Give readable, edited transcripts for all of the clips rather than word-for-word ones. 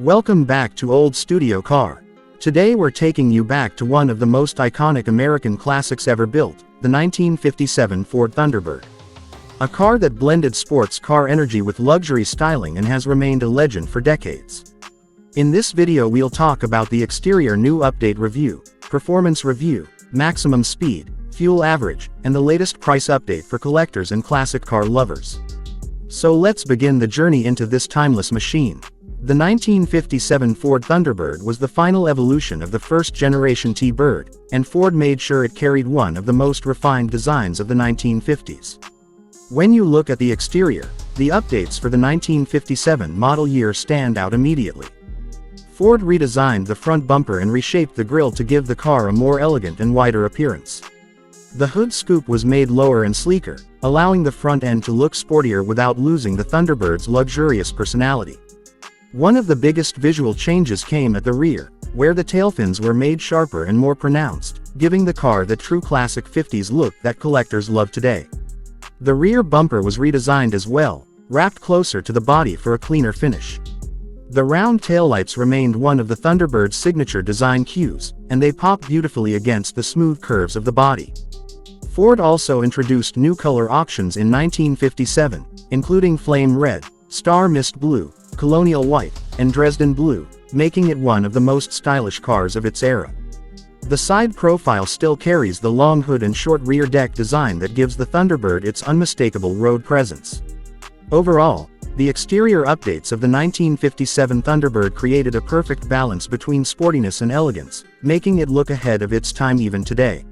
Welcome back to Old Studio Car. Today we're taking you back to one of the most iconic American classics ever built, the 1957 Ford Thunderbird. A car that blended sports car energy with luxury styling and has remained a legend for decades. In this video we'll talk about the exterior new update review, performance review, maximum speed, fuel average, and the latest price update for collectors and classic car lovers. So let's begin the journey into this timeless machine. The 1957 Ford Thunderbird was the final evolution of the first-generation T-Bird, and Ford made sure it carried one of the most refined designs of the 1950s. When you look at the exterior, the updates for the 1957 model year stand out immediately. Ford redesigned the front bumper and reshaped the grille to give the car a more elegant and wider appearance. The hood scoop was made lower and sleeker, allowing the front end to look sportier without losing the Thunderbird's luxurious personality. One of the biggest visual changes came at the rear, where the tail fins were made sharper and more pronounced, giving the car the true classic 50s look that collectors love today. The rear bumper was redesigned as well, wrapped closer to the body for a cleaner finish. The round taillights remained one of the Thunderbird's signature design cues, and they pop beautifully against the smooth curves of the body. Ford also introduced new color options in 1957, including flame red, star mist blue, colonial white, and Dresden blue, making it one of the most stylish cars of its era. The side profile still carries the long hood and short rear deck design that gives the Thunderbird its unmistakable road presence. Overall, the exterior updates of the 1957 Thunderbird created a perfect balance between sportiness and elegance, making it look ahead of its time even today.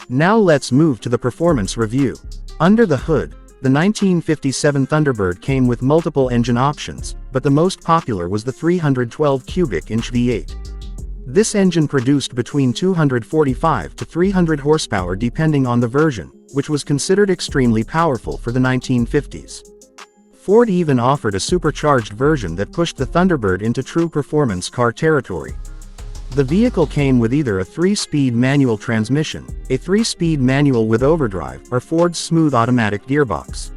Now let's move to the performance review. Under the hood, the 1957 Thunderbird came with multiple engine options, but the most popular was the 312 cubic inch V8. This engine produced between 245 to 300 horsepower depending on the version, which was considered extremely powerful for the 1950s. Ford even offered a supercharged version that pushed the Thunderbird into true performance car territory. The vehicle came with either a 3-speed manual transmission, a 3-speed manual with overdrive, or Ford's smooth automatic gearbox.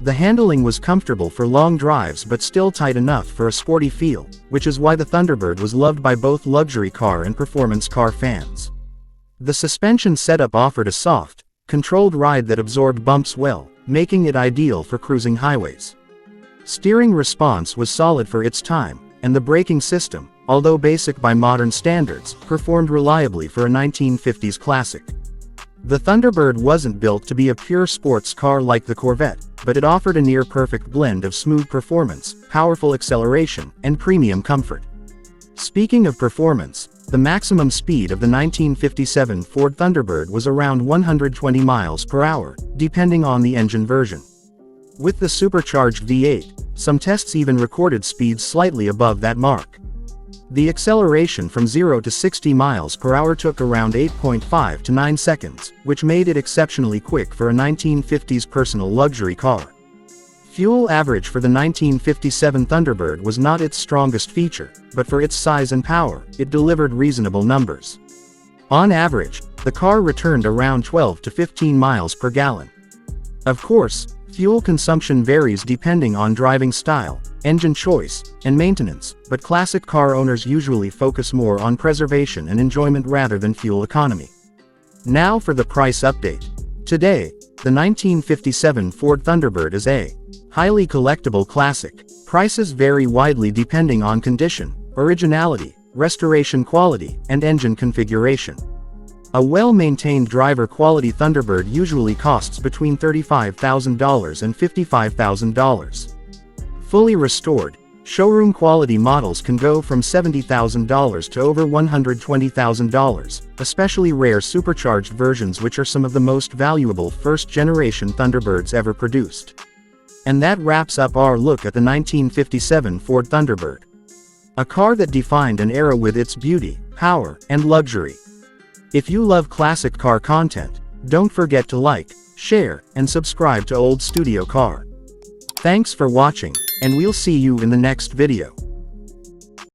The handling was comfortable for long drives but still tight enough for a sporty feel, which is why the Thunderbird was loved by both luxury car and performance car fans. The suspension setup offered a soft, controlled ride that absorbed bumps well, making it ideal for cruising highways. Steering response was solid for its time, and the braking system, although basic by modern standards, performed reliably for a 1950s classic. The Thunderbird wasn't built to be a pure sports car like the Corvette, but it offered a near-perfect blend of smooth performance, powerful acceleration, and premium comfort. Speaking of performance, the maximum speed of the 1957 Ford Thunderbird was around 120 miles per hour, depending on the engine version. With the supercharged V8, some tests even recorded speeds slightly above that mark. The acceleration from 0 to 60 miles per hour took around 8.5 to 9 seconds, which made it exceptionally quick for a 1950s personal luxury car. Fuel average for the 1957 Thunderbird was not its strongest feature, but for its size and power, it delivered reasonable numbers. On average, the car returned around 12 to 15 miles per gallon. Of course, fuel consumption varies depending on driving style, engine choice, and maintenance, but classic car owners usually focus more on preservation and enjoyment rather than fuel economy. Now for the price update. Today, the 1957 Ford Thunderbird is a highly collectible classic. Prices vary widely depending on condition, originality, restoration quality, and engine configuration. A well-maintained driver-quality Thunderbird usually costs between $35,000 and $55,000. Fully restored, showroom-quality models can go from $70,000 to over $120,000, especially rare supercharged versions which are some of the most valuable first-generation Thunderbirds ever produced. And that wraps up our look at the 1957 Ford Thunderbird. A car that defined an era with its beauty, power, and luxury. If you love classic car content, don't forget to like, share, and subscribe to Old Studio Car. Thanks for watching, and we'll see you in the next video.